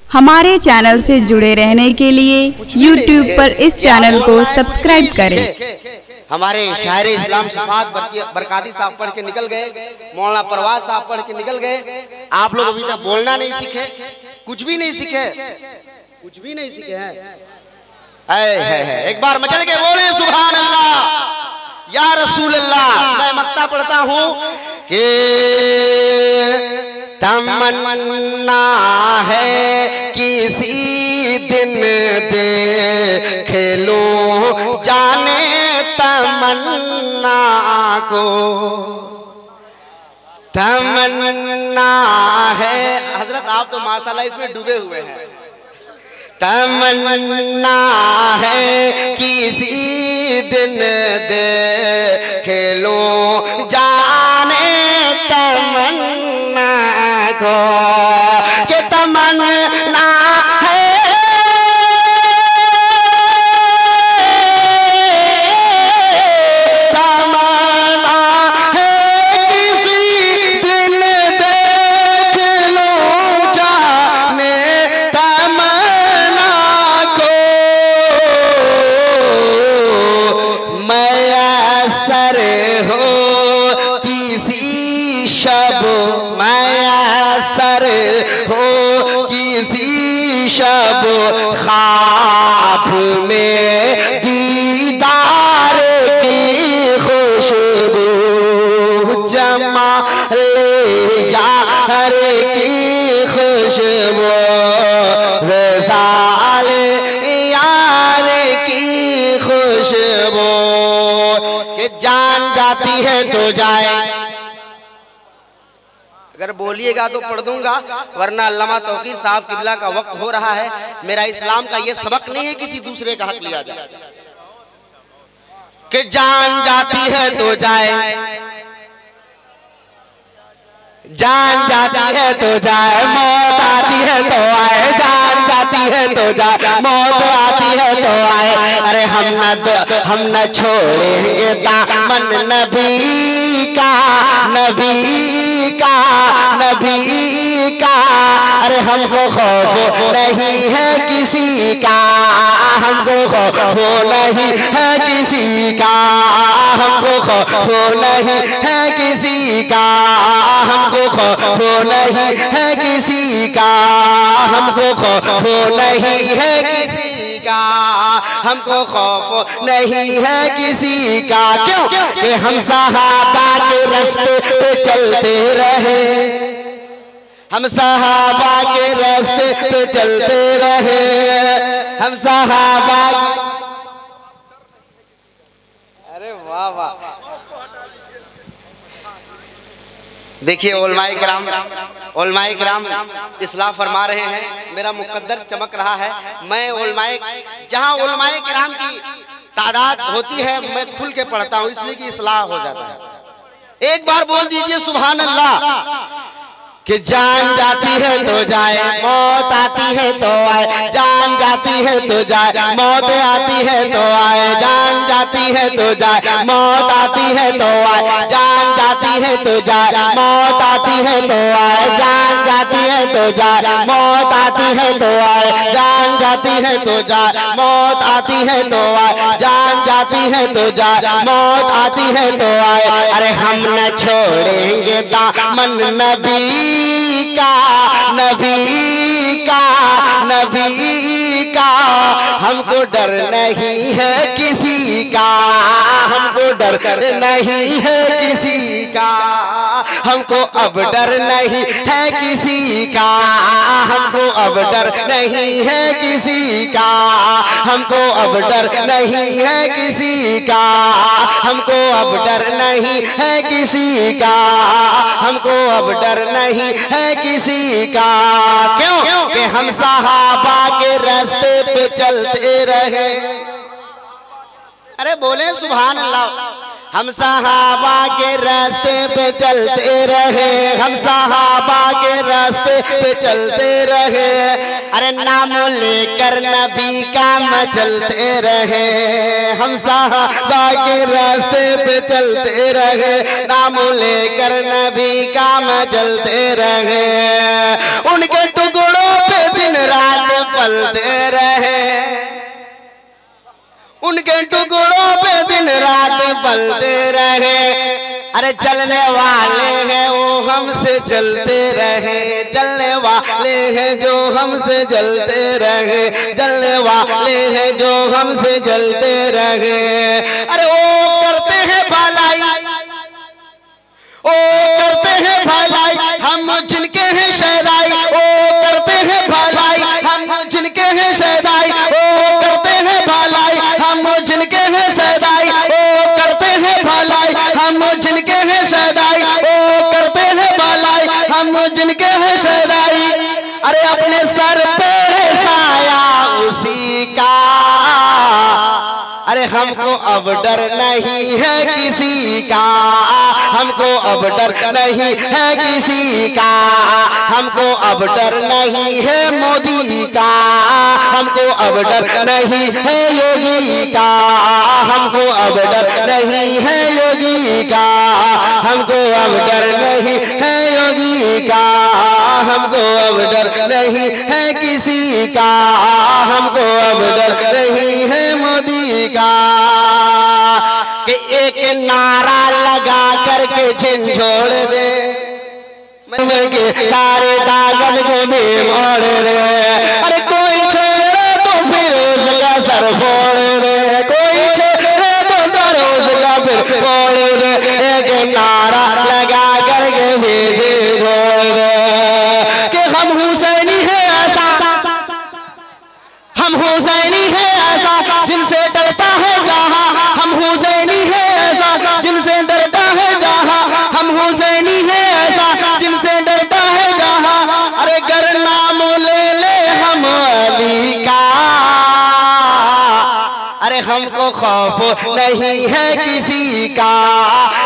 हमारे चैनल से जुड़े रहने के लिए YouTube पर इस चैनल को सब्सक्राइब करें। हमारे शायर इस्लाम सिफात बरकाती साहब पढ़ के निकल गए, मौलाना परवाज साहब पढ़ के निकल गए। आप लोग अभी तक बोलना नहीं सीखे, कुछ भी नहीं सीखे, कुछ भी नहीं सीखे हैं। एक बार मचल के बोले सुभान अल्लाह या रसूल अल्लाह। मैं मक्ता पढ़ता हूँ कि तमन्ना है किसी दिन देख लो जाने तमन्ना को, तमन्ना है। हजरत आप तो माशाल्लाह इसमें डूबे हुए हैं। तमन्ना है किसी दिन देख लो जाने तमन्ना को, कि तमन्ना है किसी दिन देख लो जाने तमन्ना को। मैसर हो किसी शब, मैसर हो किसी शब ख्वाब में दीदार की खुशबू, जमाल यार की खुशबू, वसाल यार की खुशबू, कि जान जाती है तो जाए। अगर बोलिएगा तो पढ़ दूंगा, वरना अल्लामा तौकीर साहब किबला का वक्त हो रहा है। मेरा इस्लाम का ये सबक नहीं है किसी दूसरे का हक लिया जाए, कि जान जाती है तो जाए, जान जाती है तो जाए, मौत आती है तो आए, जान जाती है तो जाए, मौत आती है तो आए। अरे हम न छोड़ेंगे दामन नबी का, नबी का, नबी का। अरे हमको खौफ नहीं है किसी का, हमको खौफ नहीं है किसी का, हमको खौफ नहीं है किसी का, हमको खौफ नहीं है किसी का, हमको खौफ नहीं है किसी का, हमको खौफ नहीं है किसी का। क्यों? कि हम सहाबा के रास्ते पे चलते रहे, हम सहाबा के रास्ते पे चलते रहे, हम सहाबा। अरे वाह वाह। देखिए उलमाए किराम इस्लाह फरमा रहे हैं, मेरा मुकद्दर चमक रहा है। मैं उलमाए, जहाँ उलमाए किराम की तादाद होती है मैं खुल के पढ़ता हूँ, इसलिए कि इस्लाह हो जाता है। एक बार बोल दीजिए सुभान अल्लाह। कि जान जाती है तो जाए, मौत आती है तो आए, जान जाती है तो जाए, मौत आती है तो आए, जान जाती है तो जाए, मौत आती है तो आए, जान जाती है तो जाए, मौत आती है तो आए, जान जाती है तो जाए, मौत आती है तो आए, जान जाती है तो जाए, मौत आती है तो आए, जान जाती है तो जाए, मौत आती है तो आए। अरे हम न छोड़ेंगे दामन नबी का, नबी का, नबी का। हमको डर नहीं है किसी का, हमको डर नहीं है किसी का, हमको अब डर नहीं है किसी का, हमको अब डर नहीं है किसी का, हमको अब डर नहीं है किसी का, हमको अब डर नहीं है किसी का, हमको अब डर नहीं है किसी का। क्यों? कि हम सहाबा के रास्ते पे चलते रहे। अरे बोले सुभान अल्लाह। हम सहाबा के रास्ते पे चलते रहे, हम सहाबा के रास्ते पे चलते रहे। अरे नाम लेकर नबी का मचलते रहे, हम सहाबा के रास्ते पे चलते रहे, नाम लेकर नबी का मचलते रहे। उनके टुकड़ों पे दिन रात उनके टुकड़ों पे दिन रात पलते रहे। अरे चलने वाले हैं वो हमसे चलते रहे, चलने वाले हैं जो हमसे चलते रहे, चलने वाले हैं जो हमसे चलते रहे। अरे वो करते हैं भलाई, ओ करते हैं भलाई हम जिनके हैं शहदाई, ओ करते हैं भलाई हम जिनके हैं शहदाई, ओ करते हैं भलाई हम जिनके हैं शहदाई, ओ करते हैं भलाई हम जिनके हैं शहदाई, ओ करते हैं भलाई हम जिनके हैं शहदाई। अरे अपने सर पे साया उसी का, अरे हमको अब डर नहीं है किसी का, हमको अब डर नहीं है किसी का, हमको अब डर नहीं है मोदी का, हमको अब डर नहीं है योगी का, हमको अब डर नहीं है योगी का, हमको अब डर नहीं है योगी का, हमको अब डर नहीं है किसी का, हमको अब डर नहीं है मोदी का। कि एक नारा लगा करके झिझोड़ दे, मन के सारे दागन को भी मोड़ दे। अरे कोई छेड़े तो फिर उसका सर फोड़ दे, कोई छेड़े तो सर उसका फिर फोड़ दे। एक नारा लगा करके भी झिझोड़ दे कि हम हुसैनी है ऐसा, हम हुसैनी है ऐसा जिनसे डरता है जहां, हम हुसैनी है ऐसा जिनसे डरता है जहां, हम हुसैनी है ऐसा जिनसे डरता है जहां। अरे गर नाम ले ले हम अली का, अरे हमको खौफ नहीं है किसी का,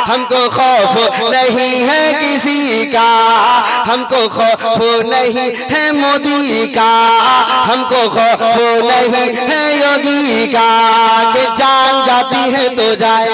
हमको खौफ नहीं है किसी का, हमको खौफ नहीं है मोदी का, हमको खौफ नहीं है योगी का। कि जान जाती है तो जाए,